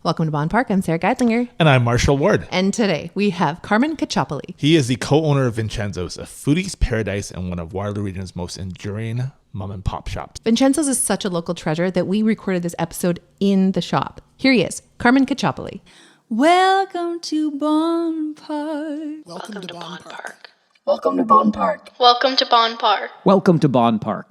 Welcome to Bonn Park. I'm Sara Geidlinger. And I'm Marshall Ward. And today we have Carmine Caccioppoli. He is the co-owner of Vincenzo's, a foodie's paradise and one of Waterloo Region's most enduring mom and pop shops. Vincenzo's is such a local treasure that we recorded this episode in the shop. Here he is, Carmine Caccioppoli. Welcome to Bonn Park. Welcome to Bonn Park. Welcome to Bonn Park. Welcome to Bonn Park. Welcome to Bonn Park.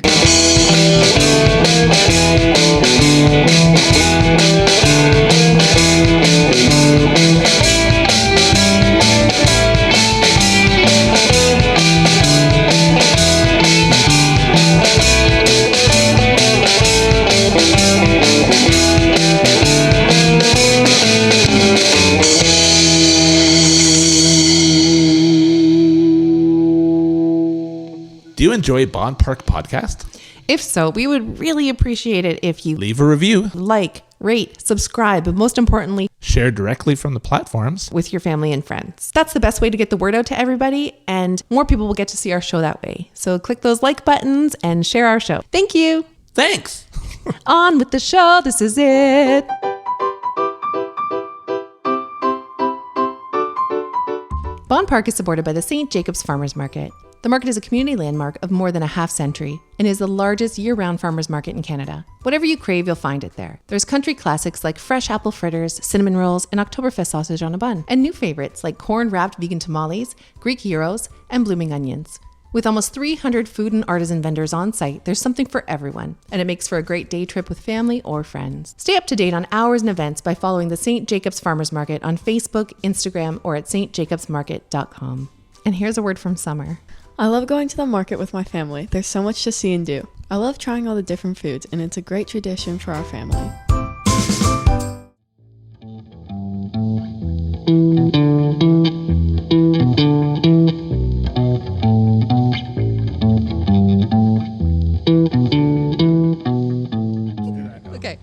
Do you enjoy Bonn Park podcast? If so, we would really appreciate it if you Leave a review, like, rate, subscribe, but most importantly, share directly from the platforms. with your family and friends. That's the best way to get the word out to everybody, and more people will get to see our show that way. So click those like buttons and share our show. Thank you. Thanks. On with the show. This is it. Bonn Park is supported by the St. Jacobs Farmers Market. The market is a community landmark of more than a half century and is the largest year-round farmers market in Canada. Whatever you crave, you'll find it there. There's country classics like fresh apple fritters, cinnamon rolls, and Oktoberfest sausage on a bun, and new favorites like corn-wrapped vegan tamales, Greek gyros, and blooming onions. With almost 300 food and artisan vendors on site, there's something for everyone, and it makes for a great day trip with family or friends. Stay up to date on hours and events by following the St. Jacobs Farmers Market on Facebook, Instagram, or at stjacobsmarket.com. And here's a word from Summer. I love going to the market with my family. There's so much to see and do. I love trying all the different foods, and it's a great tradition for our family. Okay.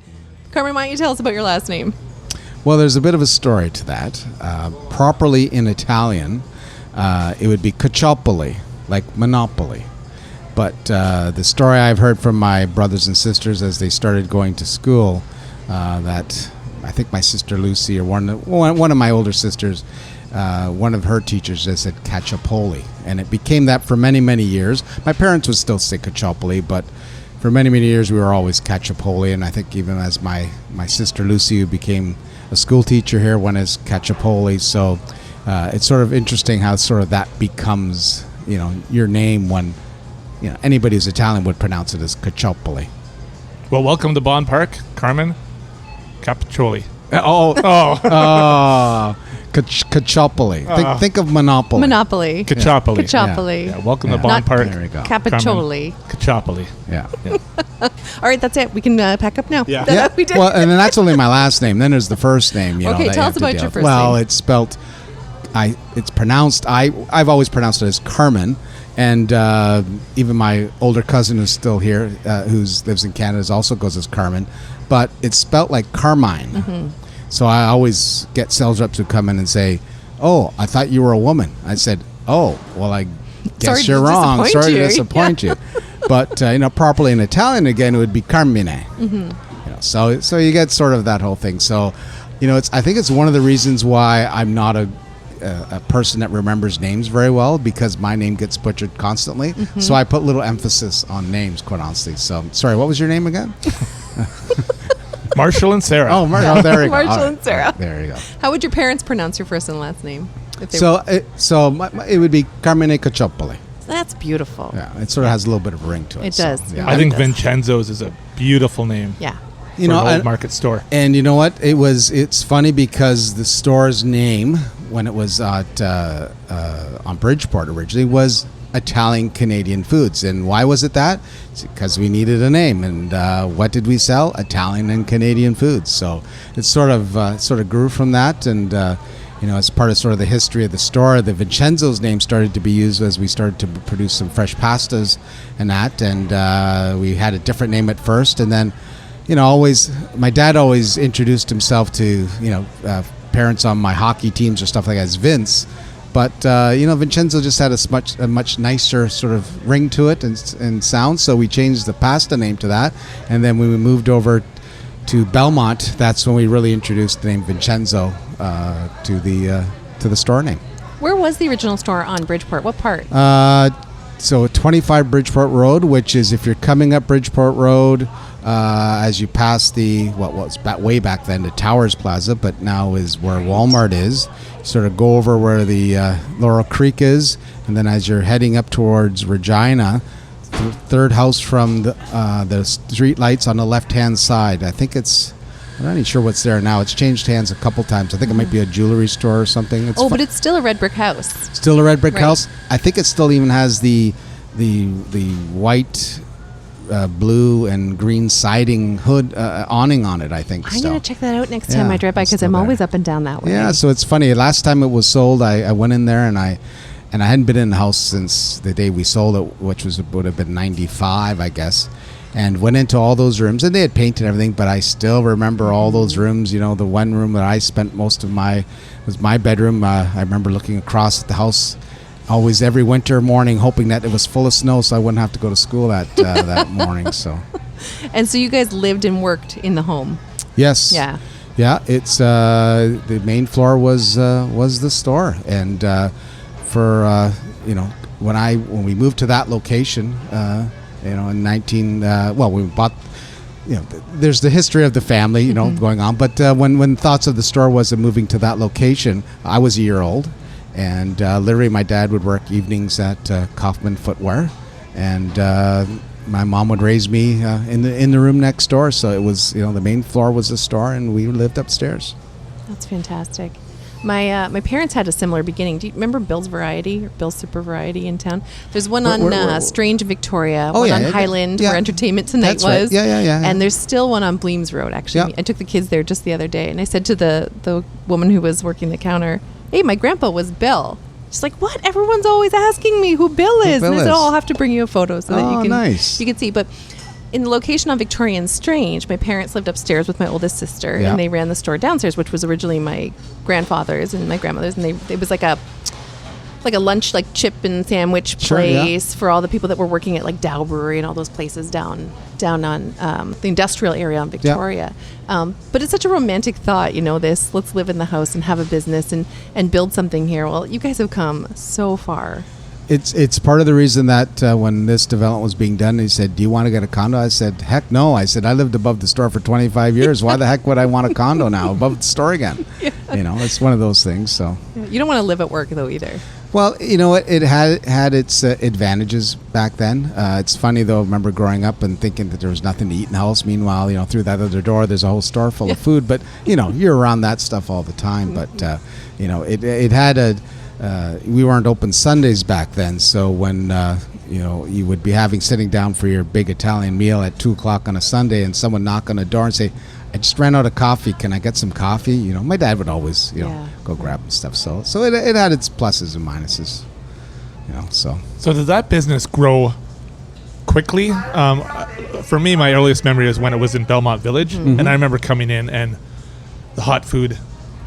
Carmen, why don't you tell us about your last name? Well, there's a bit of a story to that. Properly in Italian, it would be Caccioppoli, like Monopoly. But the story I've heard from my brothers and sisters as they started going to school, that I think my sister Lucy or one of my older sisters, one of her teachers just said Caccioppoli, and it became that for many, many years. My parents would still say Caccioppoli, but for many, many years we were always Caccioppoli, and I think even as my sister Lucy, who became a school teacher here, went as Caccioppoli. So it's sort of interesting how sort of that becomes, your name when, anybody who's Italian would pronounce it as Caccioppoli. Well, welcome to Bonn Park, Carmine Caccioppoli. Caccioppoli. Think of Monopoly. Monopoly. Caccioppoli. Caccioppoli. Yeah, welcome to Bonn Not Park. There we go. Caccioppoli. Caccioppoli. Yeah. All right, that's it. We can pack up now. Yeah. Yeah. We did. Well, and then that's only my last name. Then there's the first name. Okay, that tell you us have to about deal your with. first Well, name. it's spelt. It's pronounced. I've always pronounced it as Carmen, and even my older cousin who's still here, who lives in Canada, also goes as Carmen, but it's spelt like Carmine. Mm-hmm. So I always get sales reps who come in and say, "Oh, I thought you were a woman." I said, "Oh, well, I guess Sorry you're to wrong. disappoint Sorry you." to disappoint you." But properly in Italian again, it would be Carmine. Mm-hmm. So you get sort of that whole thing. So, I think it's one of the reasons why I'm not a person that remembers names very well, because my name gets butchered constantly. Mm-hmm. So I put little emphasis on names, quite honestly. So, sorry, what was your name again? Marshall and Sara. Oh, Marshall. There you go. Marshall All and Sara. There you go. How would your parents pronounce your first and last name? If they It would be Carmine Caccioppoli. That's beautiful. Yeah, it sort of has a little bit of ring to it. It does. Yeah. I think It does. Vincenzo's is a beautiful name. Yeah. For an old market store. And you know what? It's funny because the store's name, when it was at on Bridgeport originally, was Italian Canadian Foods. And why was it that? It's because we needed a name. And what did we sell? Italian and Canadian foods. So it sort of grew from that. And as part of sort of the history of the store, the Vincenzo's name started to be used as we started to produce some fresh pastas and that. And we had a different name at first, and then. My dad always introduced himself to, parents on my hockey teams or stuff like that as Vince. But, Vincenzo just had a much nicer sort of ring to it and sound. So we changed the pasta name to that. And then when we moved over to Belmont, that's when we really introduced the name Vincenzo to the store name. Where was the original store on Bridgeport? What part? So 25 Bridgeport Road, which is if you're coming up Bridgeport Road, as you pass the, what was way back then, the Towers Plaza, but now is where Walmart is. You sort of go over where the Laurel Creek is, and then as you're heading up towards Regina, third house from the street lights on the left-hand side. I think I'm not even sure what's there now. It's changed hands a couple times. I think it might be a jewelry store or something. But it's still a red brick house. Still a red brick Right. house. I think it still even has the white, blue, and green siding hood awning on it, I think. I'm going to check that out next time Yeah, I drive by it's because still I'm there. always up and down that way. Yeah, so it's funny. Last time it was sold, I went in there and I hadn't been in the house since the day we sold it, which would have been 95, I guess. And went into all those rooms, and they had painted everything, but I still remember all those rooms. You know, the one room that I spent most of was my bedroom. I remember looking across at the house always every winter morning, hoping that it was full of snow so I wouldn't have to go to school that morning. So, And so you guys lived and worked in the home. yes. Yeah. Yeah, it's the main floor was the store, and when we moved to that location, in we bought. There's the history of the family, going on. But when thoughts of the store was moving to that location, I was a year old, and literally my dad would work evenings at Kaufman Footwear, and my mom would raise me in the room next door. So it was, the main floor was the store, and we lived upstairs. That's fantastic. My parents had a similar beginning. Do you remember Bill's Variety or Bill's Super Variety in town? There's one on Strange Victoria, one on Highland where Entertainment Tonight That's was. right. Yeah. And there's still one on Bleems Road, actually. Yeah. I took the kids there just the other day, and I said to the woman who was working the counter, "Hey, my grandpa was Bill." She's like, "What? Everyone's always asking me who Bill is." And I said, I'll have to bring you a photo so that you can see. But in the location on Victoria and Strange, my parents lived upstairs with my oldest sister, and they ran the store downstairs, which was originally my grandfather's and my grandmother's, and it was like a lunch, like chip and sandwich place for all the people that were working at like Dow Brewery and all those places down on the industrial area on Victoria. But it's such a romantic thought, let's live in the house and have a business and build something here. Well, you guys have come so far. It's part of the reason that when this development was being done, he said, "Do you want to get a condo?" I said, "Heck no." I said, "I lived above the store for 25 years. Why the heck would I want a condo now above the store again?" It's one of those things. So you don't want to live at work though either. Well, it had its advantages back then. It's funny though. I remember growing up and thinking that there was nothing to eat in the house. Meanwhile, through that other door, there's a whole store full of food. But you're around that stuff all the time. But it had a. We weren't open Sundays back then, so when you would be sitting down for your big Italian meal at 2:00 on a Sunday, and someone knock on the door and say, "I just ran out of coffee. Can I get some coffee?" My dad would always go grab stuff. So it had its pluses and minuses. So did that business grow quickly? For me, my earliest memory is when it was in Belmont Village, and I remember coming in and the hot food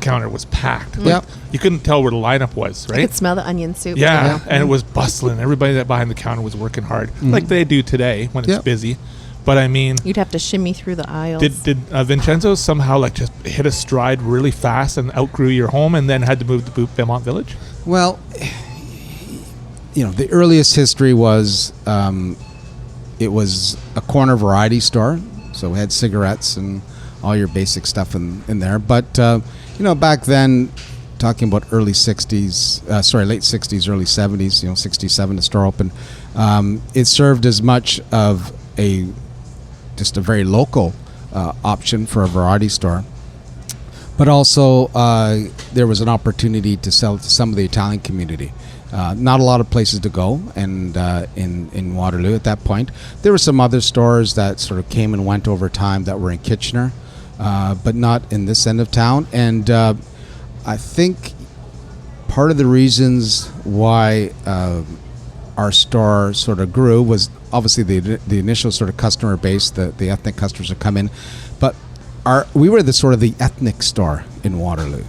counter was packed. Yep. You couldn't tell where the lineup was, I right? could smell the onion soup. Yeah, and it was bustling. Everybody that behind the counter was working hard, like they do today when it's busy. But I mean, You'd have to shimmy through the aisles. did Vincenzo somehow just hit a stride really fast and outgrew your home, and then had to move to Belmont Village? Well, the earliest history was it was a corner variety store, so we had cigarettes and all your basic stuff in there. But back then, talking about late 60s, early 70s, 67 the store opened. It served as much of just a very local option for a variety store. But also, there was an opportunity to sell to some of the Italian community. Not a lot of places to go, and in Waterloo at that point. There were some other stores that sort of came and went over time that were in Kitchener, but not in this end of town. And I think part of the reasons why our store sort of grew was obviously the initial sort of customer base, the ethnic customers that come in, but we were the sort of the ethnic store in Waterloo.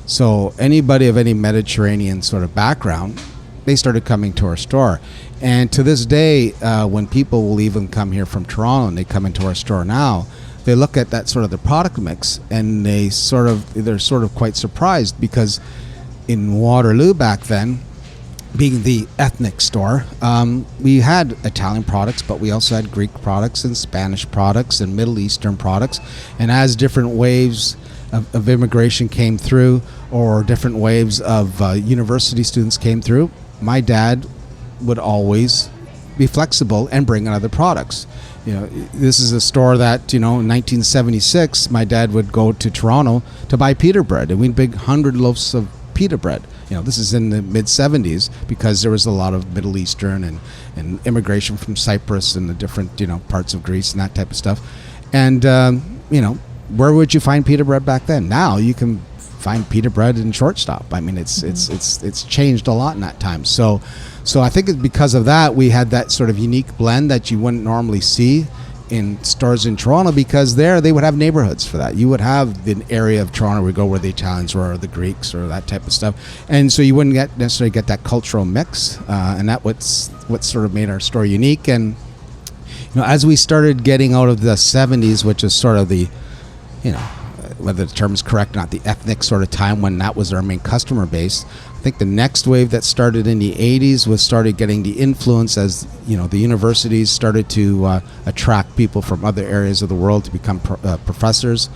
So anybody of any Mediterranean sort of background, they started coming to our store. And to this day, when people will even come here from Toronto and they come into our store now, they look at that sort of the product mix, and they're sort of quite surprised, because in Waterloo back then, being the ethnic store, we had Italian products, but we also had Greek products and Spanish products and Middle Eastern products. And as different waves of immigration came through, or different waves of university students came through, my dad would always be flexible and bring in other products. This is a store that, in 1976, my dad would go to Toronto to buy pita bread, and we'd bring 100 loaves of pita bread. This is in the mid-70s, because there was a lot of Middle Eastern and immigration from Cyprus and the different, parts of Greece and that type of stuff. And, where would you find pita bread back then? Now you can find pita bread in Shortstop. I mean, it's changed a lot in that time. So I think it's because of that, we had that sort of unique blend that you wouldn't normally see in stores in Toronto, because they would have neighborhoods for that. You would have the area of Toronto where the Italians were, or the Greeks, or that type of stuff, and so you wouldn't necessarily get that cultural mix, and that what sort of made our store unique. And as we started getting out of the 70s, which is sort of the, whether the term is correct or not, the ethnic sort of time when that was our main customer base, I think the next wave that started in the 80s started getting the influence as, the universities started to attract people from other areas of the world to become professors.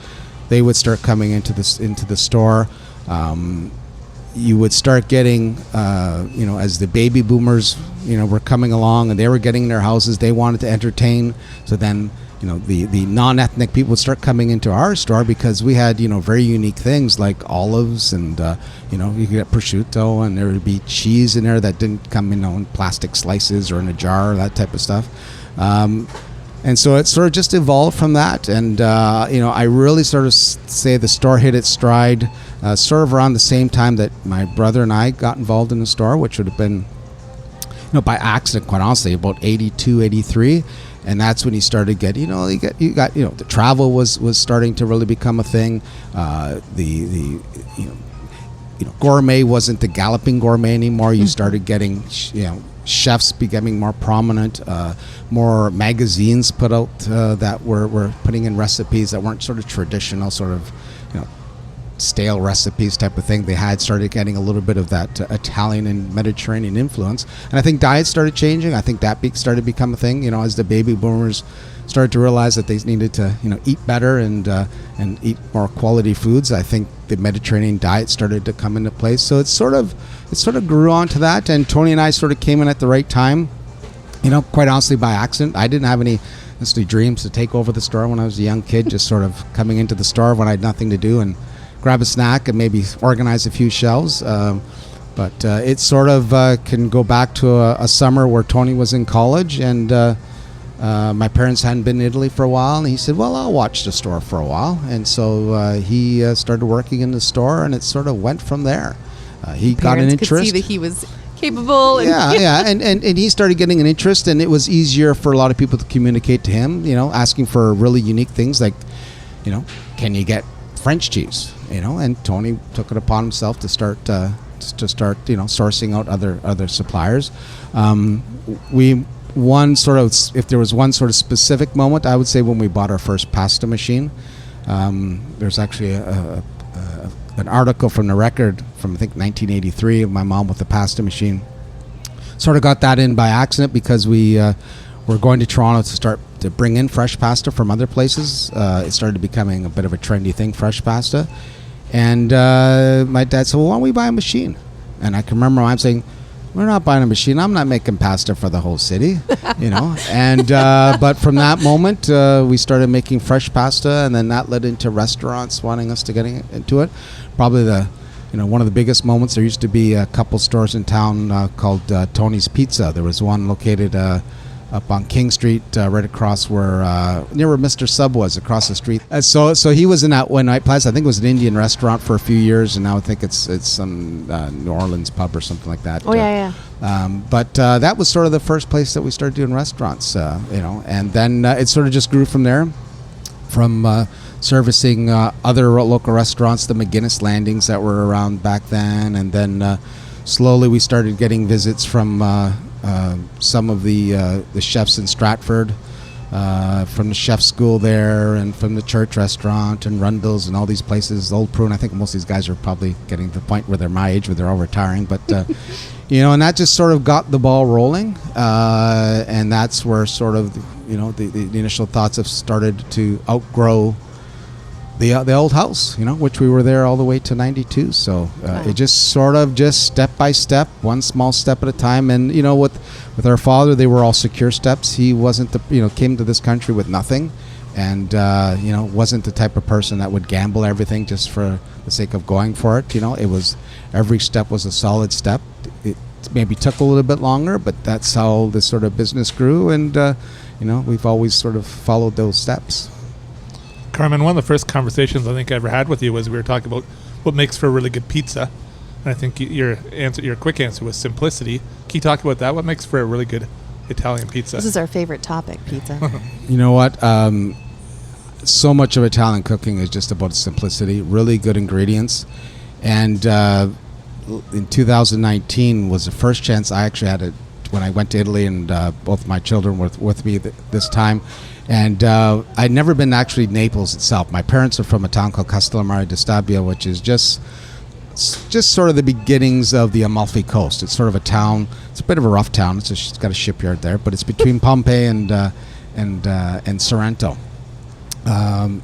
They would start coming into the store. You would start getting, as the baby boomers, were coming along and they were getting their houses, they wanted to entertain. So then, the non-ethnic people would start coming into our store, because we had, very unique things like olives, and, you could get prosciutto, and there would be cheese in there that didn't come in plastic slices or in a jar, that type of stuff. And so it sort of just evolved from that. And, I really sort of say the store hit its stride sort of around the same time that my brother and I got involved in the store, which would have been, by accident, quite honestly, about 82, 83. And that's when he started getting, the travel was starting to really become a thing. The gourmet wasn't the galloping gourmet anymore. You started getting, chefs becoming more prominent, more magazines put out that were putting in recipes that weren't sort of traditional, sort of, stale recipes type of thing. They had started getting a little bit of that Italian and Mediterranean influence, and I think diets started changing. I think that started to become a thing, as the baby boomers started to realize that they needed to eat better and eat more quality foods. I think the Mediterranean diet started to come into place, so it sort of grew onto that. And Tony and I sort of came in at the right time, quite honestly, by accident. I didn't have any necessarily dreams to take over the store when I was a young kid, just sort of coming into the store when I had nothing to do and grab a snack and maybe organize a few shelves. But it sort of can go back to a summer where Tony was in college, and my parents hadn't been in Italy for a while, and he said, well, I'll watch the store for a while. And so he started working in the store, and it sort of went from there. He got an interest. Could see that he was capable. And and he started getting an interest, and it was easier for a lot of people to communicate to him, asking for really unique things like, can you get French cheese? And Tony took it upon himself to start sourcing out other suppliers. If there was one sort of specific moment, I would say when we bought our first pasta machine. There's actually an article from the Record from, I think, 1983 of my mom with the pasta machine. Sort of got that in by accident, because we were going to Toronto to bring in fresh pasta from other places. It started becoming a bit of a trendy thing, fresh pasta. And my dad said, well, why don't we buy a machine? And I can remember I'm saying, we're not buying a machine. I'm not making pasta for the whole city, And but from that moment, we started making fresh pasta, and then that led into restaurants wanting us to get into it. Probably one of the biggest moments. There used to be a couple stores in town called Tony's Pizza. There was one located up on King Street, right across near where Mr. Sub was, across the street. So he was in that one night place. I think it was an Indian restaurant for a few years, and now I think it's some New Orleans pub or something like that. But that was sort of the first place that we started doing restaurants, and then it sort of just grew from there, from servicing other local restaurants, the McGuinness Landings that were around back then, and then slowly we started getting visits from some of the chefs in Stratford, from the chef school there, and from the church restaurant, and Rundle's, and all these places. Old Prune. I think most of these guys are probably getting to the point where they're my age, where they're all retiring. But and that just sort of got the ball rolling, and that's where sort of the initial thoughts have started to outgrow the old house, which we were there all the way to 92. So it just sort of just step by step, one small step at a time. And with our father, they were all secure steps. He wasn't came to this country with nothing, and wasn't the type of person that would gamble everything just for the sake of going for it. It was, every step was a solid step. It maybe took a little bit longer, but that's how this sort of business grew, and we've always sort of followed those steps. Carmine, one of the first conversations I think I ever had with you was we were talking about what makes for a really good pizza. And I think your quick answer was simplicity. Can you talk about that? What makes for a really good Italian pizza? This is our favorite topic, pizza. You know what? So much of Italian cooking is just about simplicity, really good ingredients. And in 2019 was the first chance I actually had when I went to Italy, and both my children were with me this time. And I'd never been actually Naples itself. My parents are from a town called Castellammare di Stabia, which is just sort of the beginnings of the Amalfi Coast. It's sort of a town. It's a bit of a rough town. It's got a shipyard there, but it's between Pompeii and Sorrento. I'm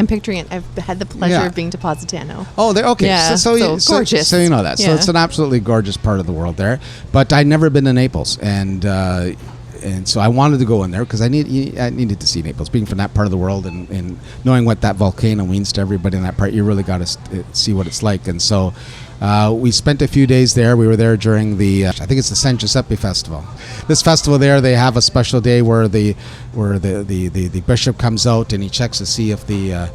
picturing it. I've had the pleasure of being to Positano. Oh, okay. Yeah, so gorgeous. So you know that. So Yeah. it's an absolutely gorgeous part of the world there. But I'd never been to Naples, and so I wanted to go in there because I needed to see Naples. Being from that part of the world, and knowing what that volcano means to everybody in that part, you really got to see what it's like. And so we spent a few days there. We were there during the I think it's the San Giuseppe Festival. This festival there, they have a special day where the bishop comes out and he checks to see if the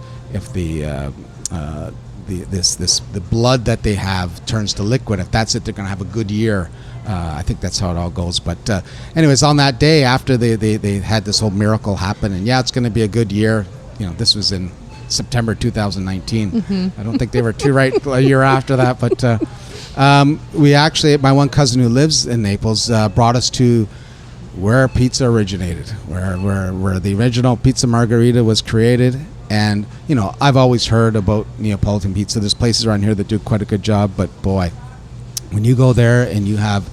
blood that they have turns to liquid. If that's it, they're going to have a good year. I think that's how it all goes. But anyways, on that day, after they had this whole miracle happen, and it's going to be a good year. This was in September 2019. Mm-hmm. I don't think they were too right a year after that. But we actually, my one cousin who lives in Naples brought us to where pizza originated, where the original pizza margherita was created. And I've always heard about Neapolitan pizza. There's places around here that do quite a good job, but boy, when you go there and you have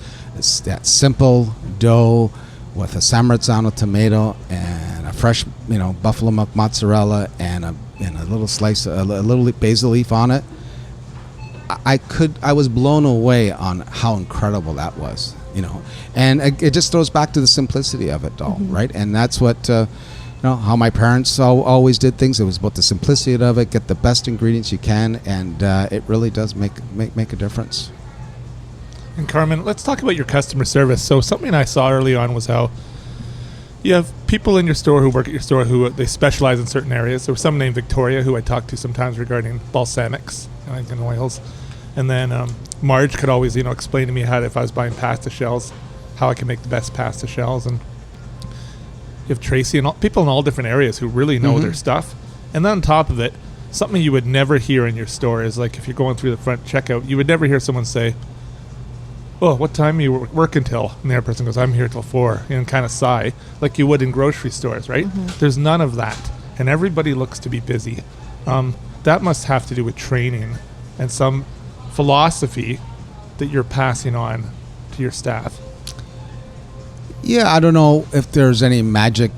that simple dough with a San Marzano tomato and a fresh, buffalo milk mozzarella and a little slice, a little basil leaf on it, I was blown away on how incredible that was, And it just throws back to the simplicity of it all, right? And that's what how my parents always did things. It was about the simplicity of it. Get the best ingredients you can, and it really does make a difference. And Carmine, let's talk about your customer service. So something I saw early on was how you have people in your store who work at your store who they specialize in certain areas. There was someone named Victoria who I talked to sometimes regarding balsamics and oils. And then Marge could always, explain to me how, if I was buying pasta shells, how I can make the best pasta shells. And you have Tracy and people in all different areas who really know their stuff. And then on top of it, something you would never hear in your store is like if you're going through the front checkout, you would never hear someone say, "Oh, what time you work until?" And the other person goes, "I'm here till 4," and kind of sigh, like you would in grocery stores, right? There's none of that, and everybody looks to be busy. That must have to do with training and some philosophy that you're passing on to your staff. Yeah, I don't know if there's any magic,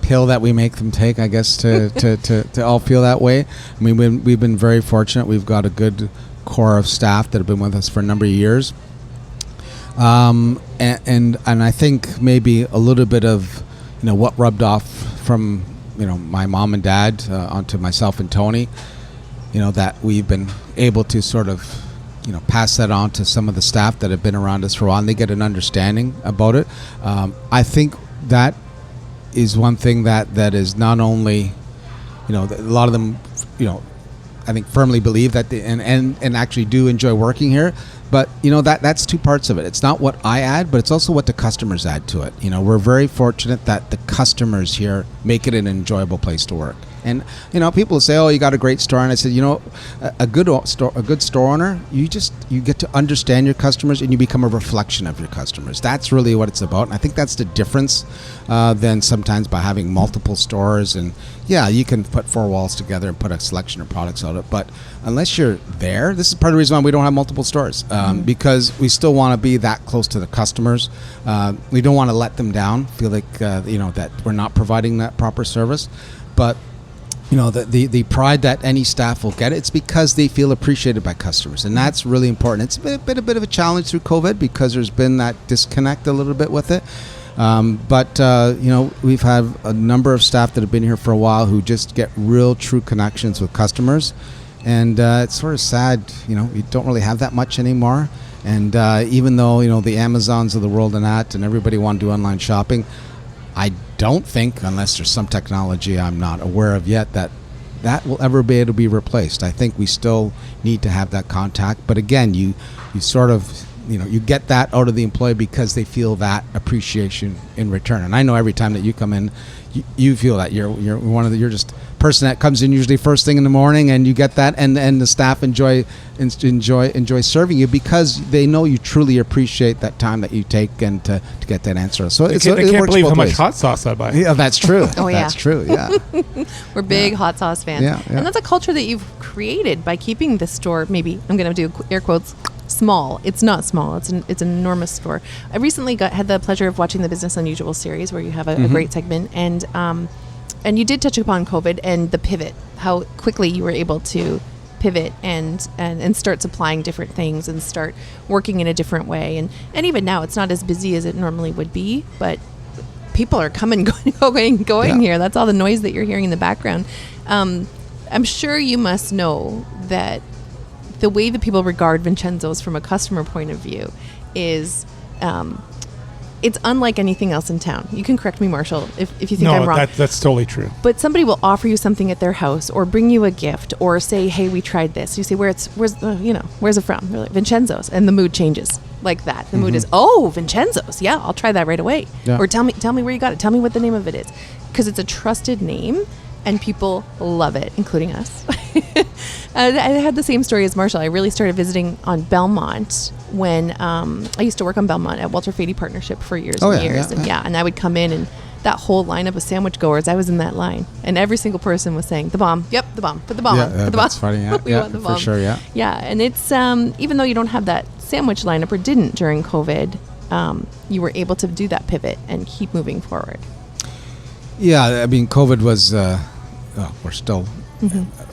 pill that we make them take, I guess, to all feel that way. I mean, we've been very fortunate. We've got a good core of staff that have been with us for a number of years. And I think maybe a little bit of, what rubbed off from, my mom and dad onto myself and Tony, that we've been able to sort of, pass that on to some of the staff that have been around us for a while, and they get an understanding about it. I think that is one thing that is not only, a lot of them, I think firmly believe that they, and actually do enjoy working here, but that's two parts of it. It's not what I add, but it's also what the customers add to it. We're very fortunate that the customers here make it an enjoyable place to work. And people say, "Oh, you got a great store," and I said, a good store owner, you get to understand your customers, and you become a reflection of your customers. That's really what it's about, and I think that's the difference than sometimes by having multiple stores. And yeah, you can put 4 walls together and put a selection of products out of it, but unless you're there, this is part of the reason why we don't have multiple stores, because we still want to be that close to the customers. We don't want to let them down, feel like that we're not providing that proper service. But the pride that any staff will get, it's because they feel appreciated by customers, and that's really important. It's been a bit of a challenge through COVID because there's been that disconnect a little bit with it. But we've had a number of staff that have been here for a while who just get real, true connections with customers, and it's sort of sad. We don't really have that much anymore. And even though the Amazons of the world and everybody want to do online shopping, I don't think, unless there's some technology I'm not aware of yet, that will ever be able to be replaced. I think we still need to have that contact. But again, you sort of, you get that out of the employee because they feel that appreciation in return. And I know every time that you come in, you feel that you're just person that comes in usually first thing in the morning, and you get that, and the staff enjoy serving you because they know you truly appreciate that time that you take and to get that answer. So I can't believe how much hot sauce I buy. Yeah, that's true. Oh yeah, that's true. Yeah, we're big hot sauce fans. Yeah. And that's a culture that you've created by keeping the store. Maybe I'm going to do air quotes. Small. It's not small. It's an enormous store. I recently had the pleasure of watching the Business Unusual series, where you have a great segment, and you did touch upon COVID and the pivot, how quickly you were able to pivot and start supplying different things and start working in a different way. And even now, it's not as busy as it normally would be, but people are coming, going here. That's all the noise that you're hearing in the background. I'm sure you must know that the way that people regard Vincenzo's from a customer point of view is it's unlike anything else in town. You can correct me, Marshall, if you think I'm wrong. No, that's totally true. But somebody will offer you something at their house or bring you a gift or say, hey, we tried this. You say, where's it from? They're like, Vincenzo's. And the mood changes like that. The mood is, oh, Vincenzo's. Yeah, I'll try that right away. Yeah. Or tell me where you got it. Tell me what the name of it is. Because it's a trusted name and people love it, including us. I had the same story as Marshall. I really started visiting on Belmont when I used to work on Belmont at Walter Fady Partnership for years and years. And I would come in, and that whole lineup of sandwich goers, I was in that line. And every single person was saying, the bomb. Yep, the bomb. Put the bomb on. Put the bomb. That's funny. Yeah, we want the bomb. For sure, yeah. Yeah, and it's, even though you don't have that sandwich lineup, or didn't during COVID, you were able to do that pivot and keep moving forward. Yeah, I mean, COVID was, we're still...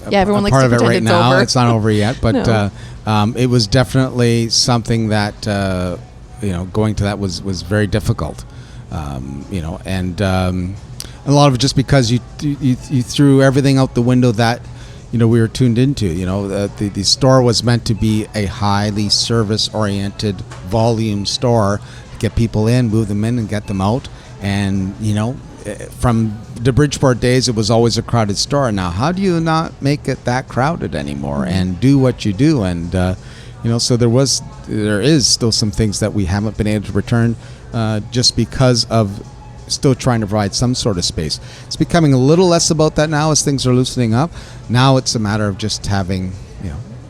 Yeah, everyone likes part to of it pretend right it's now. over. It's not over yet, but No. It was definitely something that going to that was very difficult. And a lot of it just because you threw everything out the window that we were tuned into. The store was meant to be a highly service oriented volume store, get people in, move them in, and get them out. And from the Bridgeport days, it was always a crowded store. Now, how do you not make it that crowded anymore and do what you do? And so there is still some things that we haven't been able to return just because of still trying to provide some sort of space. It's becoming a little less about that now as things are loosening up. Now it's a matter of just having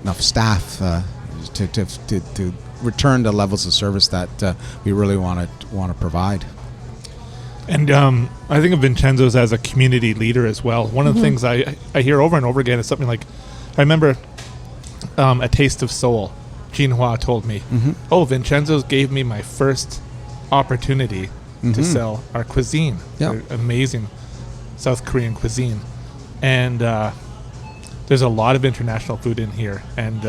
enough staff to return to levels of service that we really want to provide. And I think of Vincenzo's as a community leader as well. One of the things I hear over and over again is something like, I remember A Taste of Seoul, Jean Hua told me, Vincenzo's gave me my first opportunity to sell our cuisine, our amazing South Korean cuisine. And there's a lot of international food in here. And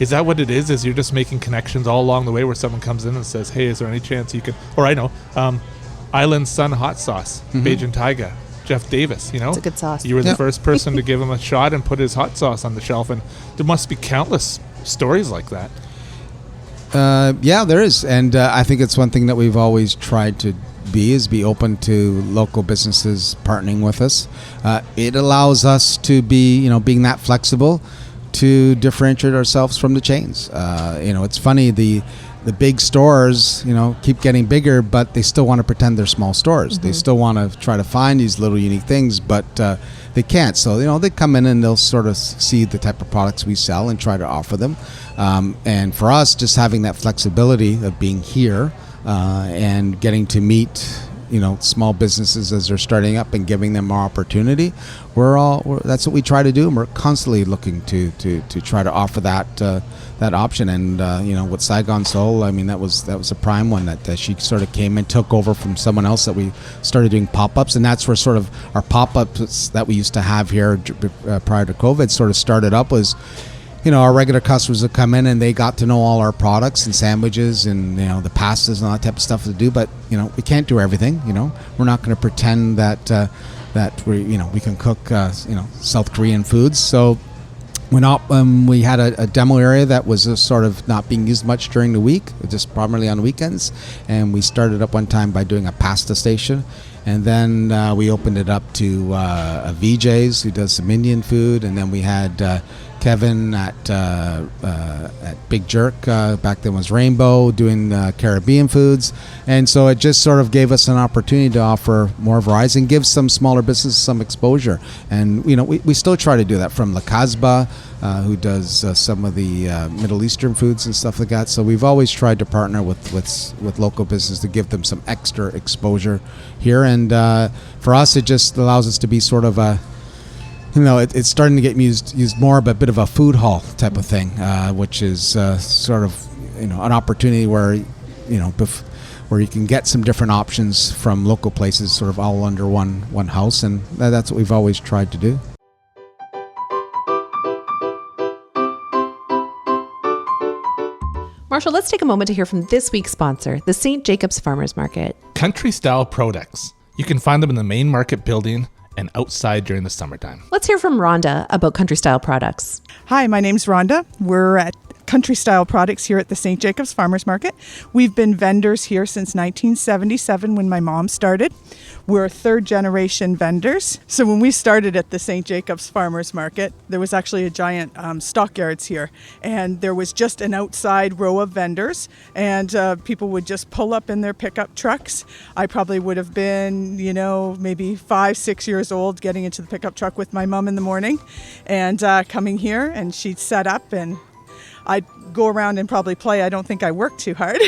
is that what it is? Is you're just making connections all along the way where someone comes in and says, hey, is there any chance you can, or I know, Island Sun hot sauce, Beijing Taiga, Jeff Davis, It's a good sauce. You were the first person to give him a shot and put his hot sauce on the shelf, and there must be countless stories like that. Yeah, there is, and I think it's one thing that we've always tried to be open to local businesses partnering with us. It allows us to be, being that flexible, to differentiate ourselves from the chains. It's funny, the big stores, keep getting bigger, but they still want to pretend they're small stores. They still want to try to find these little unique things, but they can't. So, they come in and they'll sort of see the type of products we sell and try to offer them. And for us, just having that flexibility of being here and getting to meet small businesses as they're starting up and giving them more opportunity. That's what we try to do, and we're constantly looking to try to offer that option. And with Saigon Soul, I mean that was a prime one that she sort of came and took over from someone else, that we started doing pop-ups, and that's where sort of our pop-ups that we used to have here prior to COVID sort of started up. Was our regular customers would come in and they got to know all our products and sandwiches and the pastas and all that type of stuff to do, but we can't do everything. We're not going to pretend that we can cook South Korean foods. So we had a demo area that was sort of not being used much during the week, just primarily on weekends, and we started up one time by doing a pasta station. And then we opened it up to a VJ's who does some Indian food, and then we had Kevin at Big Jerk, back then was Rainbow, doing Caribbean foods. And so it just sort of gave us an opportunity to offer more variety and give some smaller businesses some exposure. And we still try to do that, from La Casbah, who does some of the Middle Eastern foods and stuff like that. So we've always tried to partner with local businesses to give them some extra exposure here. And for us, it just allows us to be sort of a it's starting to get used more, but a bit of a food hall type of thing, which is sort of an opportunity where where you can get some different options from local places, sort of all under one house, and that's what we've always tried to do. Marshall, let's take a moment to hear from this week's sponsor, the St. Jacobs Farmers Market. Country-style products. You can find them in the main market building and outside during the summertime. Let's hear from Rhonda about country style products. Hi, my name's Rhonda. We're at Country Style Products here at the St. Jacobs Farmers Market. We've been vendors here since 1977 when my mom started. We're third generation vendors. So when we started at the St. Jacobs Farmers Market, there was actually a giant stockyards here, and there was just an outside row of vendors, and people would just pull up in their pickup trucks. I probably would have been, maybe 5-6 years old, getting into the pickup truck with my mom in the morning and coming here, and she'd set up and I'd go around and probably play. I don't think I worked too hard.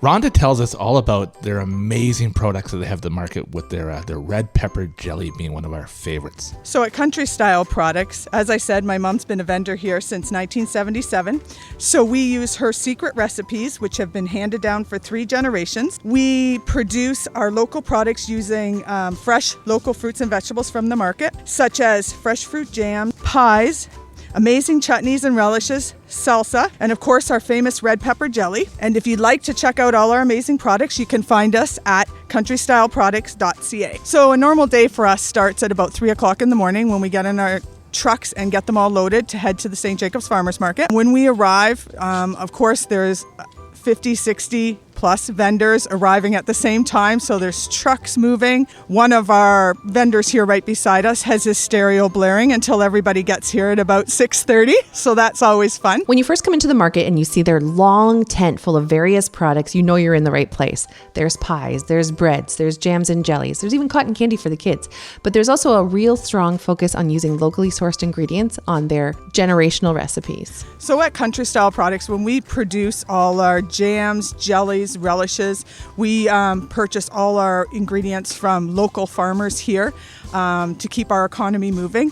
Rhonda tells us all about their amazing products that they have to market, with their red pepper jelly being one of our favorites. So at Country Style Products, as I said, my mom's been a vendor here since 1977. So we use her secret recipes, which have been handed down for 3 generations. We produce our local products using fresh local fruits and vegetables from the market, such as fresh fruit jam, pies, amazing chutneys and relishes, salsa, and of course our famous red pepper jelly. And if you'd like to check out all our amazing products, you can find us at countrystyleproducts.ca. So a normal day for us starts at about 3 o'clock in the morning when we get in our trucks and get them all loaded to head to the St. Jacobs Farmers Market. When we arrive, of course there's 50, 60 plus vendors arriving at the same time, so there's trucks moving. One of our vendors here right beside us has his stereo blaring until everybody gets here at about 6:30, so that's always fun. When you first come into the market and you see their long tent full of various products, you know you're in the right place. There's pies, there's breads, there's jams and jellies, there's even cotton candy for the kids. But there's also a real strong focus on using locally sourced ingredients on their generational recipes. So at Country Style Products, when we produce all our jams, jellies, relishes, we purchase all our ingredients from local farmers here to keep our economy moving.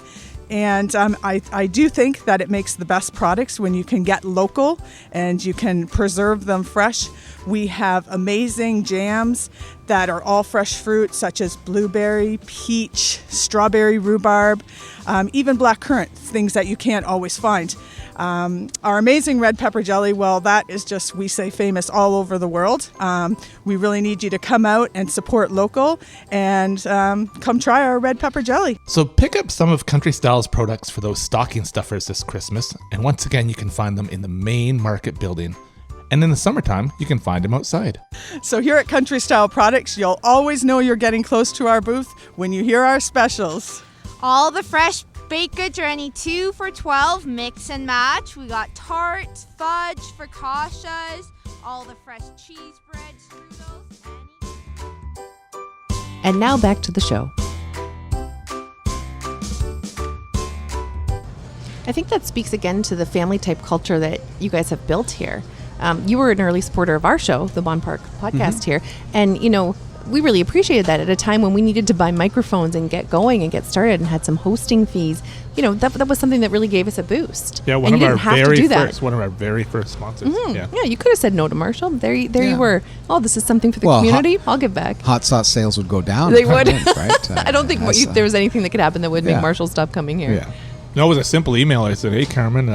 And I do think that it makes the best products when you can get local and you can preserve them fresh. We have amazing jams that are all fresh fruit, such as blueberry, peach, strawberry, rhubarb, even black currant, things that you can't always find. Our amazing red pepper jelly, well, that is just, we say, famous all over the world. We really need you to come out and support local and come try our red pepper jelly. So pick up some of Country Style's products for those stocking stuffers this Christmas. And once again, you can find them in the main market building. And in the summertime, you can find them outside. So here at Country Style Products, you'll always know you're getting close to our booth when you hear our specials. All the fresh baked goods are any 2 for $12, mix and match. We got tarts, fudge, focaccias, All the fresh cheese bread, strudels, And now back to the show. I think that speaks again to the family type culture that you guys have built here. You were an early supporter of our show, the Bonn Park podcast here. And, we really appreciated that at a time when we needed to buy microphones and get going and get started and had some hosting fees. That was something that really gave us a boost. Yeah, one of our very first sponsors. Yeah, you could have said no to Marshall. There you were. Oh, this is something for the community. I'll give back. Hot sauce sales would go down. They would. Right? I don't think there was anything that could happen that would make Marshall stop coming here. Yeah. No, it was a simple email. I said, "Hey, Carmen,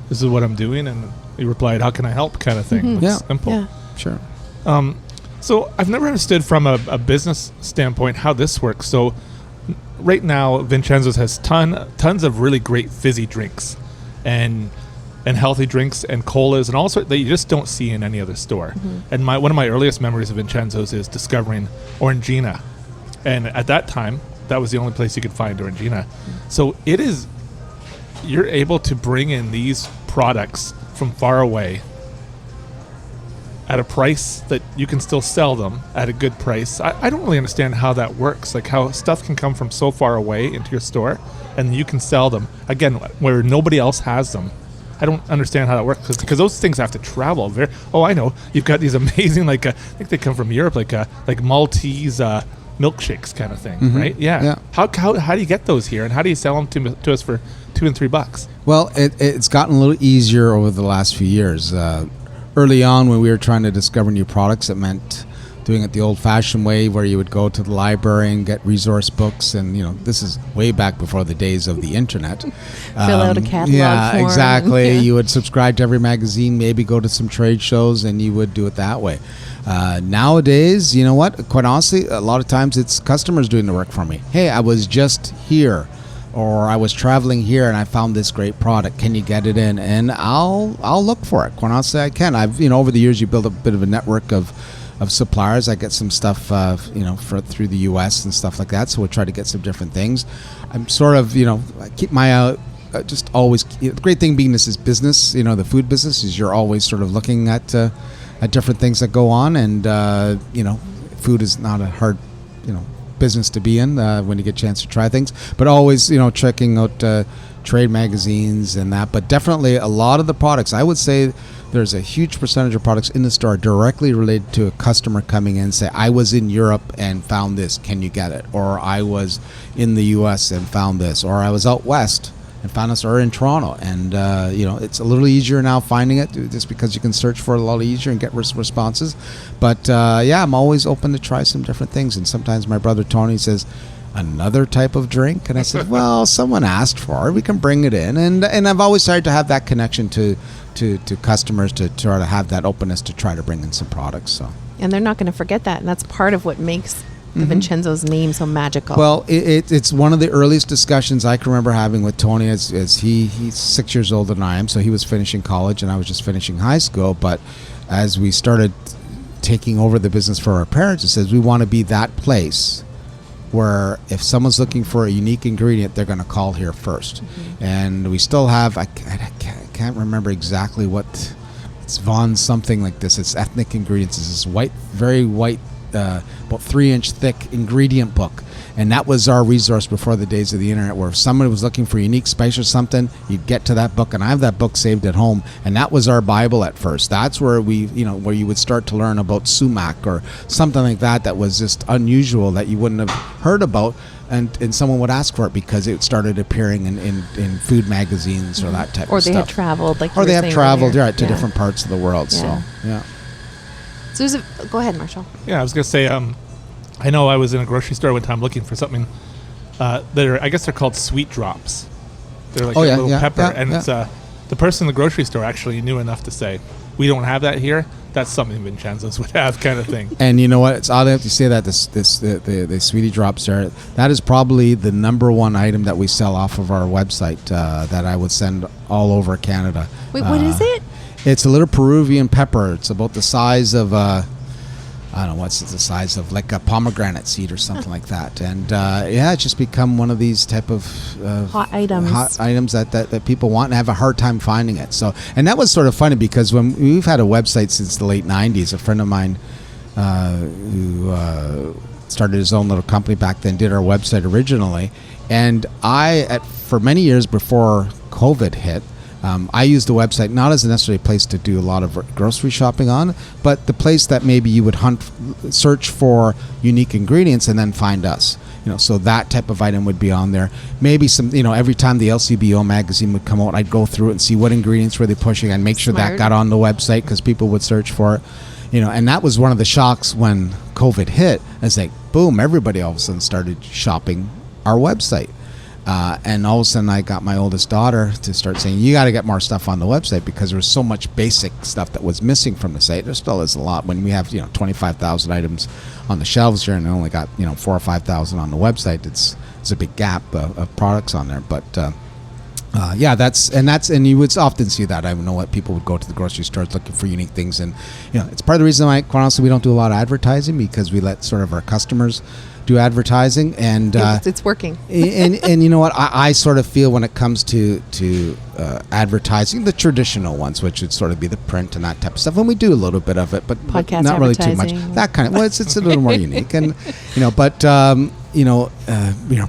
this is what I'm doing," and he replied, "How can I help?" kind of thing. Yeah. Simple. Yeah. Sure. So I've never understood from a business standpoint how this works. So right now, Vincenzo's has tons of really great fizzy drinks and healthy drinks and colas and all sorts that you just don't see in any other store. And one of my earliest memories of Vincenzo's is discovering Orangina. And at that time, that was the only place you could find Orangina. So you're able to bring in these products from far away at a price that you can still sell them at a good price. I don't really understand how that works, like how stuff can come from so far away into your store and you can sell them, again, where nobody else has them. I don't understand how that works because those things have to travel. I know. You've got these amazing, I think they come from Europe, like Maltese milkshakes kind of thing, right? Yeah. How do you get those here and how do you sell them to us for $2 and $3? Well, it's gotten a little easier over the last few years. Early on, when we were trying to discover new products, it meant doing it the old-fashioned way, where you would go to the library and get resource books, and this is way back before the days of the internet. Fill out a catalog form. Exactly. You would subscribe to every magazine, maybe go to some trade shows, and you would do it that way. Nowadays, you know what? Quite honestly, a lot of times it's customers doing the work for me. Hey, I was just here, or I was traveling here and I found this great product. Can you get it in? And I'll look for it. Quite honestly, I can. I've over the years you build a bit of a network of suppliers. I get some stuff through the US and stuff like that. So we'll try to get some different things. I'm sort of I keep my eye out. Just always. The great thing being this is business. The food business is you're always sort of looking at different things that go on, and food is not a hard business to be in when you get a chance to try things, but always checking out trade magazines and that. But definitely a lot of the products, I would say there's a huge percentage of products in the store directly related to a customer coming in and say, I was in Europe and found this, can you get it? Or I was in the US and found this, or I was out west and found us, or in Toronto. And it's a little easier now finding it, just because you can search for it a lot easier and get responses. But I'm always open to try some different things. And sometimes my brother Tony says, another type of drink? And I said, well, someone asked for it, we can bring it in. And I've always tried to have that connection to customers, to try to have that openness to try to bring in some products. So. And they're not going to forget that. And that's part of what makes the Vincenzo's name so magical. Well, it's one of the earliest discussions I can remember having with Tony, as he's 6 years older than I am, so he was finishing college and I was just finishing high school. But as we started taking over the business for our parents, it says we want to be that place where if someone's looking for a unique ingredient, they're going to call here first. And we still have, I can't remember exactly what, it's Von something like this. It's ethnic ingredients. It's this white, very white, about 3-inch thick ingredient book, and that was our resource before the days of the internet, where if somebody was looking for a unique spice or something, you'd get to that book. And I have that book saved at home, and that was our Bible at first. That's where where you would start to learn about sumac or something like that was just unusual, that you wouldn't have heard about, and someone would ask for it because it started appearing in food magazines or that type of stuff. Or they had traveled, to different parts of the world. Yeah. So yeah. So go ahead, Marshall. Yeah, I was going to say, I know I was in a grocery store one time looking for something. I guess they're called sweet drops. They're like a little pepper. It's the person in the grocery store actually knew enough to say, we don't have that here. That's something Vincenzo's would have, kind of thing. And you know what? It's odd to say that the sweetie drops there. That is probably the number one item that we sell off of our website that I would send all over Canada. Wait, what is it? It's a little Peruvian pepper. It's about the size of I don't know, what's the size of like a pomegranate seed or something like that. And it's just become one of these type of hot items that people want and have a hard time finding it. So, and that was sort of funny because when we've had a website since the late 90s, a friend of mine who started his own little company back then did our website originally. And for many years before COVID hit, I used the website not as necessarily a place to do a lot of grocery shopping on, but the place that maybe you would search for unique ingredients and then find us. So that type of item would be on there. Maybe some, every time the LCBO magazine would come out, I'd go through it and see what ingredients were they pushing and make sure that got on the website because people would search for it. And that was one of the shocks when COVID hit. It's like, boom, everybody all of a sudden started shopping our website. And all of a sudden I got my oldest daughter to start saying, you got to get more stuff on the website because there was so much basic stuff that was missing from the site. There still is a lot. When we have 25,000 items on the shelves here and only got 4,000 or 5,000 on the website, it's a big gap of products on there. But and you would often see that. I know what people would go to the grocery stores looking for unique things, and it's part of the reason why, quite honestly, we don't do a lot of advertising because we let sort of our customers do advertising, and it's working. and you know what, I sort of feel when it comes to advertising, the traditional ones, which would sort of be the print and that type of stuff, and we do a little bit of it, but not really too much. That kind of it's a little more unique, and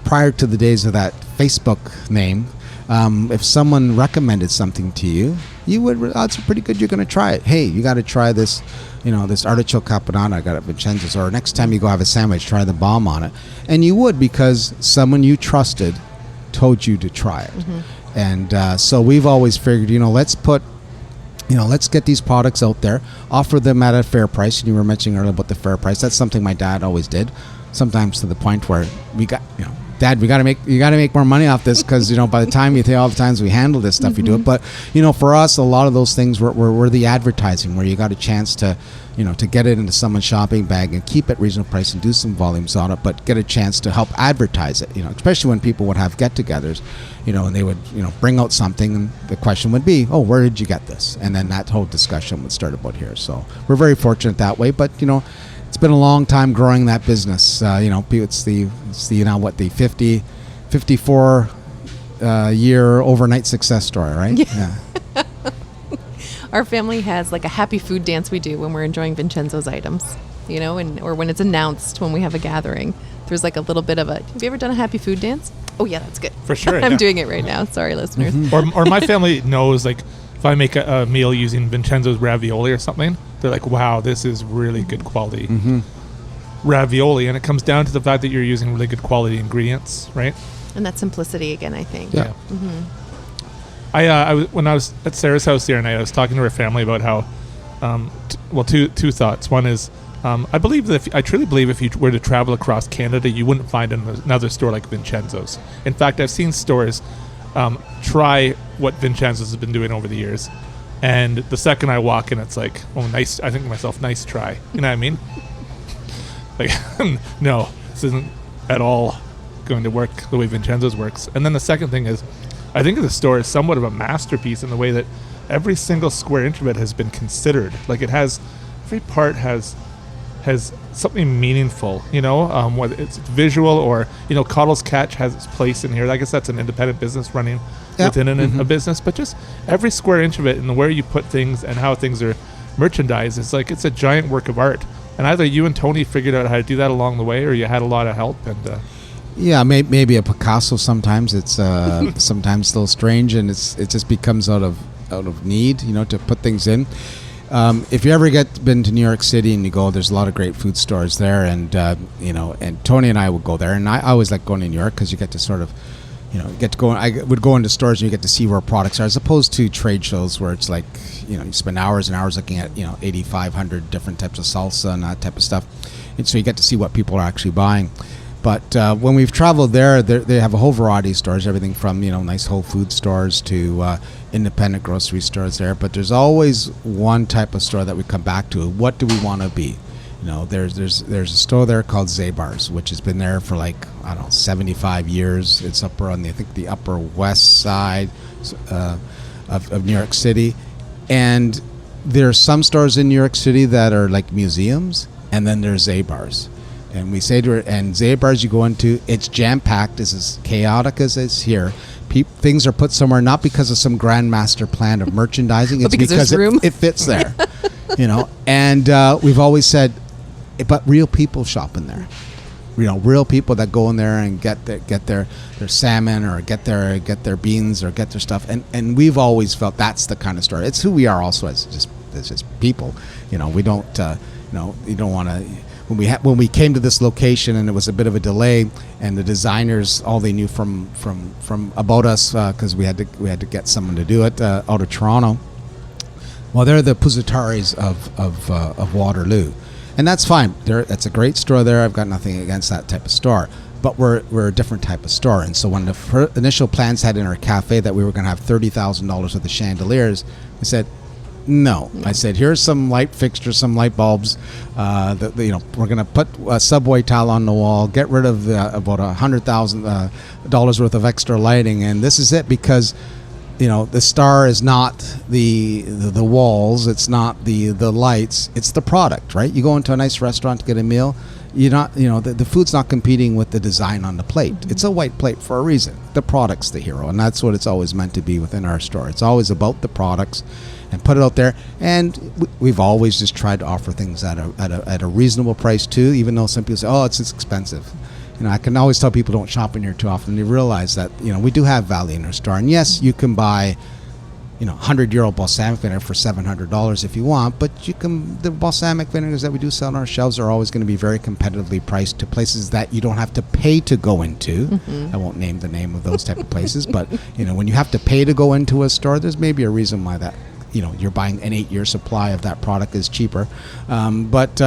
prior to the days of that Facebook name. If someone recommended something to you, you would, odds are pretty good you're going to try it. Hey, you got to try this, this artichoke caponata I got at Vincenzo's, or next time you go have a sandwich, try the bomb on it. And you would because someone you trusted told you to try it. Mm-hmm. And so we've always figured, let's get these products out there, offer them at a fair price. And you were mentioning earlier about the fair price. That's something my dad always did, sometimes to the point where we got, Dad, you got to make more money off this because by the time you think all the times we handle this stuff, you do it. But for us, a lot of those things were the advertising where you got a chance to get it into someone's shopping bag and keep it reasonable price and do some volumes on it, but get a chance to help advertise it. Especially when people would have get-togethers, and they would bring out something, and the question would be, oh, where did you get this? And then that whole discussion would start about here. So we're very fortunate that way, but it's been a long time growing that business. It's the 54 year overnight success story, right? Yeah. Our family has like a happy food dance we do when we're enjoying Vincenzo's items, or when it's announced when we have a gathering. There's like a little bit of have you ever done a happy food dance? Oh yeah, that's good. For sure. I'm doing it right now. Sorry, listeners. Mm-hmm. Or my family knows, like, if I make a meal using Vincenzo's ravioli or something, they're like, wow, this is really good quality ravioli. And it comes down to the fact that you're using really good quality ingredients, right? And that simplicity again, I think. Yeah. Mm-hmm. When I was at Sarah's house the other night, I was talking to her family about how, two thoughts. One is, I truly believe if you were to travel across Canada, you wouldn't find another store like Vincenzo's. In fact, I've seen stores try what Vincenzo's has been doing over the years, and the second I walk in, it's like, oh, nice. I think to myself, nice try. You know what I mean? Like, no, this isn't at all going to work the way Vincenzo's works. And then the second thing is, I think the store is somewhat of a masterpiece in the way that every single square inch of it has been considered. Like, every part has something meaningful, whether it's visual or, Coddle's Catch has its place in here. I guess that's an independent business running within a business, but just every square inch of it and where you put things and how things are merchandised, it's a giant work of art. And either you and Tony figured out how to do that along the way, or you had a lot of help. And maybe a Picasso. Sometimes it's sometimes still strange, and it just becomes out of need, to put things in. If you ever been to New York City and you go, there's a lot of great food stores there, and and Tony and I would go there, and I always like going to New York because you get to sort of, get to go. I would go into stores and you get to see where products are, as opposed to trade shows where it's like, you spend hours and hours looking at 8,500 different types of salsa and that type of stuff, and so you get to see what people are actually buying. But when we've traveled there, they have a whole variety of stores, everything from nice whole food stores to independent grocery stores there. But there's always one type of store that we come back to. What do we want to be? There's a store there called Zabar's, which has been there for 75 years. It's up on the upper west side of New York City, and there are some stores in New York City that are like museums. and then there's Zabar's. And we say to her, and Zabar's you go into, it's jam-packed, it's as chaotic as it's here. Things are put somewhere not because of some grand master plan of merchandising, it's because it fits there. And we've always said, but real people shop in there. Real people that go in there and get their salmon or get their beans or get their stuff. And we've always felt that's the kind of store. It's who we are also as just people. We don't you don't want to. When we came to this location and it was a bit of a delay, and the designers, all they knew from about us, because we had to get someone to do it out of Toronto. Well, they're the Pusataris of Waterloo, and that's fine. That's a great store there. I've got nothing against that type of store, but we're a different type of store. And so when the initial plans had in our cafe that we were going to have $30,000 worth of chandeliers, we said, no. I said, here's some light fixtures, some light bulbs. We're going to put a subway tile on the wall, get rid of about $100,000 worth of extra lighting, and this is it, because the star is not the walls, it's not the lights, it's the product, right? You go into a nice restaurant to get a meal, you're not, the food's not competing with the design on the plate. It's a white plate for a reason. The product's the hero, and that's what it's always meant to be within our store. It's always about the products, and put it out there. And we've always just tried to offer things at a reasonable price too, even though some people say, oh, it's expensive. I can always tell people don't shop in here too often. They realize that we do have value in our store, and yes, you can buy €100 balsamic vinegar for $700 if you want, but the balsamic vinegars that we do sell on our shelves are always going to be very competitively priced to places that you don't have to pay to go into. I won't name the name of those type of places, but when you have to pay to go into a store, there's maybe a reason why that you're buying an 8-year supply of that product is cheaper. It's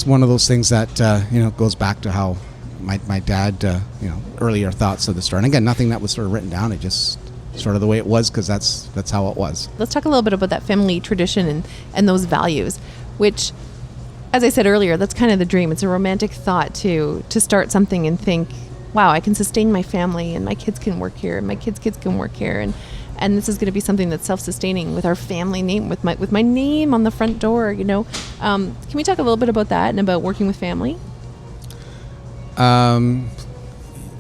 one of those things that goes back to how my dad earlier thoughts of the store. And again, nothing that was sort of written down. It just sort of the way it was, because that's how it was. Let's talk a little bit about that family tradition and those values, which, as I said earlier, that's kind of the dream. It's a romantic thought to start something and think, wow, I can sustain my family, and my kids can work here, and my kids' kids can work here, and this is going to be something that's self-sustaining with our family name, with my name on the front door. Can we talk a little bit about that and about working with family?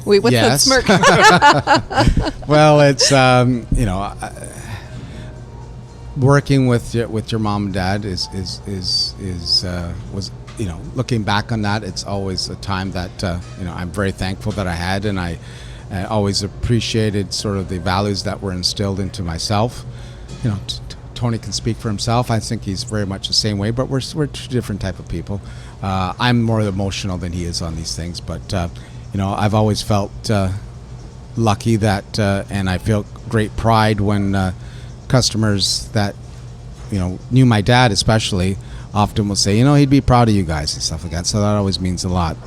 Wait, what's that smirk? Well, it's working with your mom and dad was looking back on that, it's always a time that I'm very thankful that I had, and I always appreciated sort of the values that were instilled into myself. Tony can speak for himself. I think he's very much the same way, but we're two different type of people. I'm more emotional than he is on these things, but I've always felt lucky that, and I feel great pride when customers that knew my dad especially often will say, he'd be proud of you guys and stuff like that. So that always means a lot.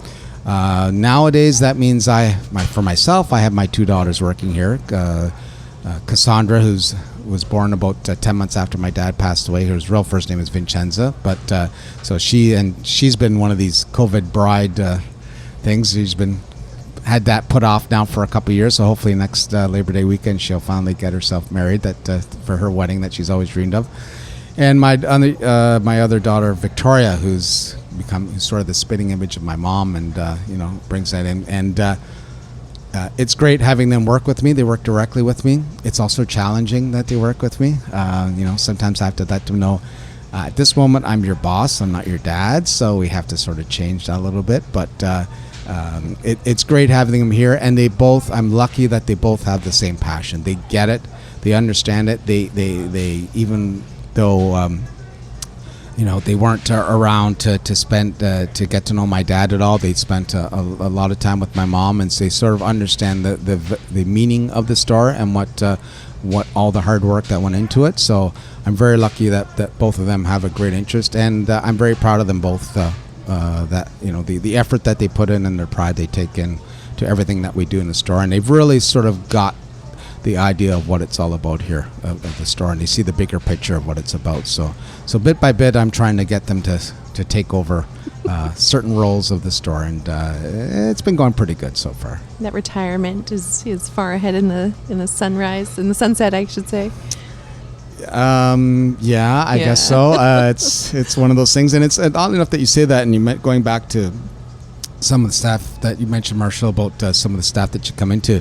Nowadays, that means for myself, I have my 2 daughters working here. Cassandra, was born about 10 months after my dad passed away. Her real first name is Vincenzo, but so she's been one of these COVID bride things. She's had that put off now for a couple of years, so hopefully next Labor Day weekend she'll finally get herself married for her wedding that she's always dreamed of. And my other daughter Victoria, who's become sort of the spitting image of my mom, and brings that in, and it's great having them work with me. They work directly with me. It's also challenging that they work with me. Sometimes I have to let them know, at this moment I'm your boss, I'm not your dad, so we have to sort of change that a little bit, but it's great having them here, and I'm lucky that they both have the same passion. They get it, they understand it, they even though they weren't around to spend to get to know my dad at all, they spent a lot of time with my mom, and so they sort of understand the meaning of the store and what all the hard work that went into it. So I'm very lucky that both of them have a great interest, and I'm very proud of them both, that the effort that they put in and their pride they take in to everything that we do in the store, and they've really sort of got the idea of what it's all about here of the store, and they see the bigger picture of what it's about. So bit by bit, I'm trying to get them to take over certain roles of the store, and it's been going pretty good so far. That retirement is far ahead in the sunrise, in the sunset, I should say. Yeah, I guess so. It's one of those things, and it's odd enough that you say that, and you meant going back to some of the staff that you mentioned, Marshall, about some of the staff that you come into.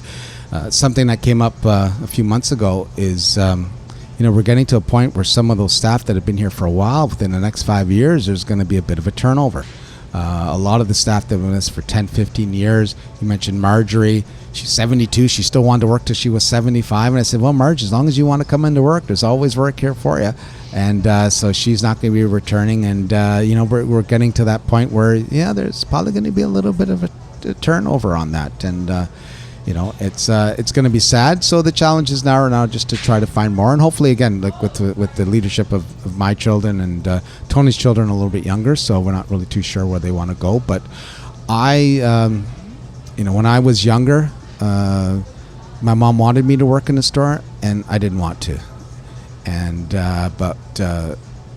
Something that came up a few months ago is, we're getting to a point where some of those staff that have been here for a while, within the next 5 years, there's going to be a bit of a turnover. A lot of the staff that have been with us for 10, 15 years, you mentioned Marjorie, she's 72, she still wanted to work till she was 75, and I said, well, Marge, as long as you want to come into work, there's always work here for you. And so she's not going to be returning, and we're getting to that point where there's probably going to be a little bit of a turnover on that, and it's going to be sad. So the challenges now are now just to try to find more, and hopefully again, like with the leadership of my children and Tony's children, a little bit younger, so we're not really too sure where they want to go. But I when I was younger, my mom wanted me to work in the store, and I didn't want to. And but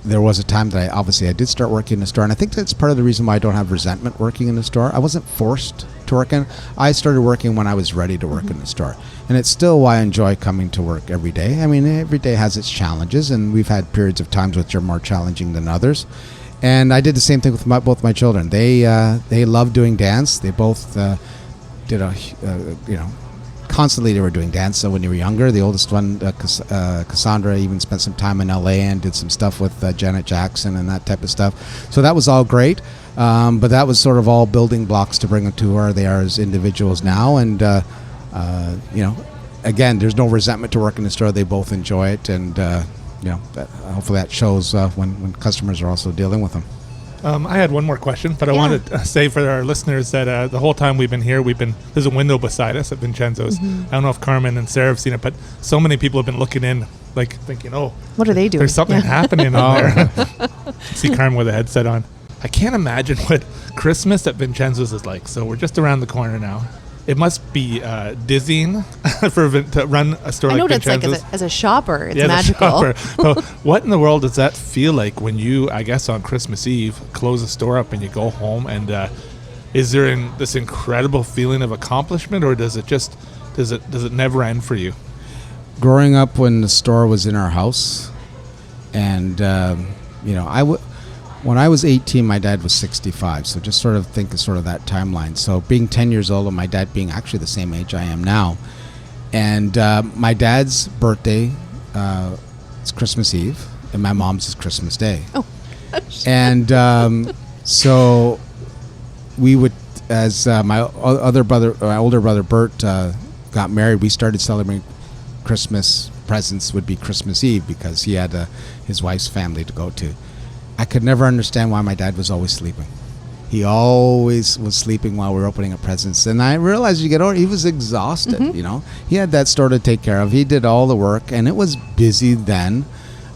there was a time that I did start working in the store, and I think that's part of the reason why I don't have resentment working in the store. I wasn't forced to work in. I started working when I was ready to work in the store, and it's still why I enjoy coming to work every day. I mean, every day has its challenges, and we've had periods of times which are more challenging than others. And I did the same thing with both my children. They love doing dance. They both did constantly they were doing dance. So when they were younger, the oldest one, Cassandra, even spent some time in LA and did some stuff with Janet Jackson and that type of stuff. So that was all great. But that was sort of all building blocks to bring them to where they are as individuals now. And, again, there's no resentment to work in the store. They both enjoy it. And, hopefully that shows when customers are also dealing with them. I had one more question, but I wanted to say for our listeners that the whole time we've been here, there's a window beside us at Vincenzo's. I don't know if Carmen and Sarah have seen it, but so many people have been looking in, like thinking, oh, what are they doing? There's something happening in there. See Carmen with a headset on. I can't imagine what Christmas at Vincenzo's is like. So we're just around the corner now. It must be dizzying to run a store like Vincenzo's. I know what it's like as a shopper. It's magical. So what in the world does that feel like when you, I guess on Christmas Eve, close the store up and you go home? And is there this incredible feeling of accomplishment, or does it never end for you? Growing up when the store was in our house, and when I was 18, my dad was 65, so just sort of think of sort of that timeline. So being 10 years old and my dad being actually the same age I am now, and my dad's birthday is Christmas Eve, and my mom's is Christmas Day. Oh. And so we would, as my older brother Bert got married, we started celebrating Christmas presents would be Christmas Eve because he had his wife's family to go to. I could never understand why my dad was always sleeping. He always was sleeping while we were opening up presents. And I realized as you get older, he was exhausted, He had that store to take care of. He did all the work, and it was busy then,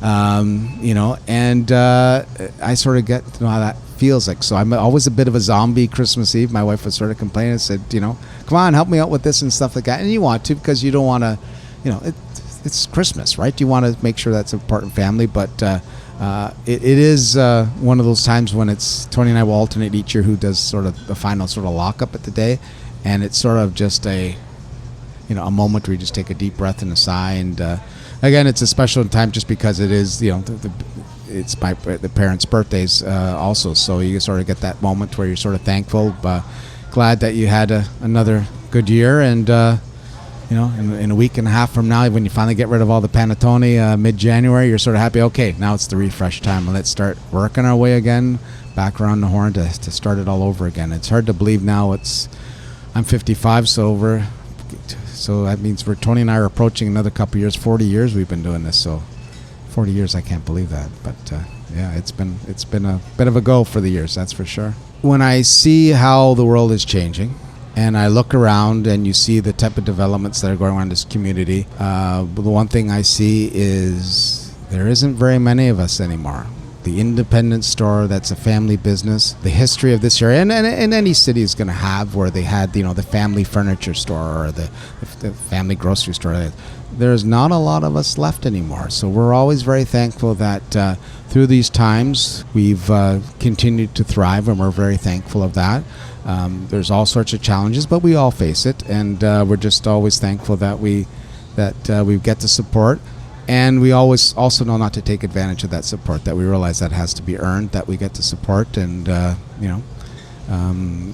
and I sort of get to know how that feels like. So I'm always a bit of a zombie Christmas Eve. My wife would sort of complain and said, come on, help me out with this and stuff like that. And you want to because you don't want to, it's Christmas, right? You want to make sure that's a part of family, but it is one of those times when it's Tony and I will alternate each year who does sort of the final sort of lockup at the day, and it's sort of just a moment where you just take a deep breath and a sigh. And again, it's a special time just because it is it's the parents' birthdays also, so you sort of get that moment where you're sort of thankful, glad that you had another good year, and in a week and a half from now, when you finally get rid of all the panettone mid-January, you're sort of happy, okay, now it's the refresh time. Let's start working our way again, back around the horn to start it all over again. It's hard to believe now I'm 55, so that means Tony and I are approaching another couple years, 40 years we've been doing this, so 40 years, I can't believe that. But it's been a bit of a go for the years, that's for sure. When I see how the world is changing, and I look around and you see the type of developments that are going on in this community, the one thing I see is there isn't very many of us anymore. The independent store that's a family business, the history of this area, and any city is going to have where they had the family furniture store or the family grocery store. There's not a lot of us left anymore. So we're always very thankful that through these times we've continued to thrive, and we're very thankful of that. There's all sorts of challenges, but we all face it, and we're just always thankful that we get the support. And we always also know not to take advantage of that support, that we realize that has to be earned, that we get to support. And,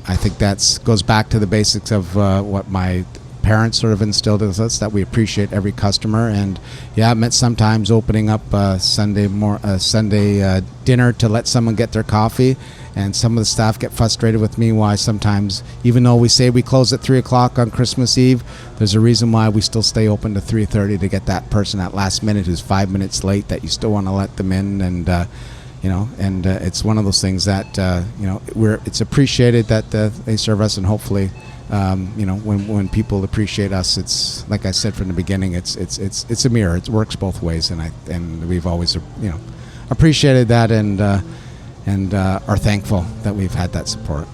I think that goes back to the basics of what my parents sort of instilled in us, that we appreciate every customer. And yeah, it meant sometimes opening up Sunday dinner to let someone get their coffee, and some of the staff get frustrated with me why sometimes, even though we say we close at 3:00 on Christmas Eve, there's a reason why we still stay open to 3:30 to get that person at last minute who's 5 minutes late, that you still want to let them in. And it's one of those things that it's appreciated that they serve us, and hopefully when people appreciate us, it's like I said from the beginning, it's a mirror. It works both ways, and we've always appreciated that, and are thankful that we've had that support.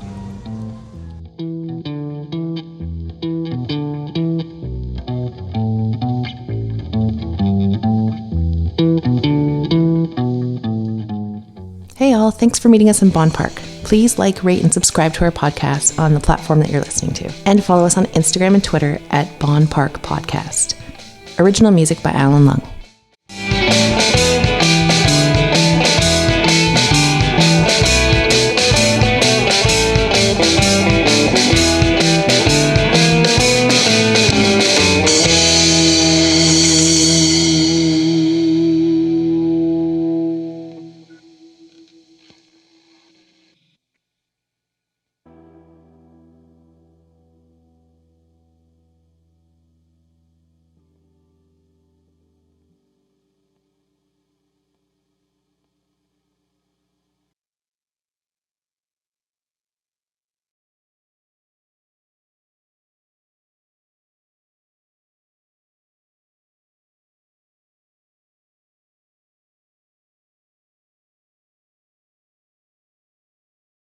Hey all, thanks for meeting us in Bonn Park. Please like, rate, and subscribe to our podcast on the platform that you're listening to. And follow us on Instagram and Twitter at Bonn Park Podcast. Original music by Alan Lung.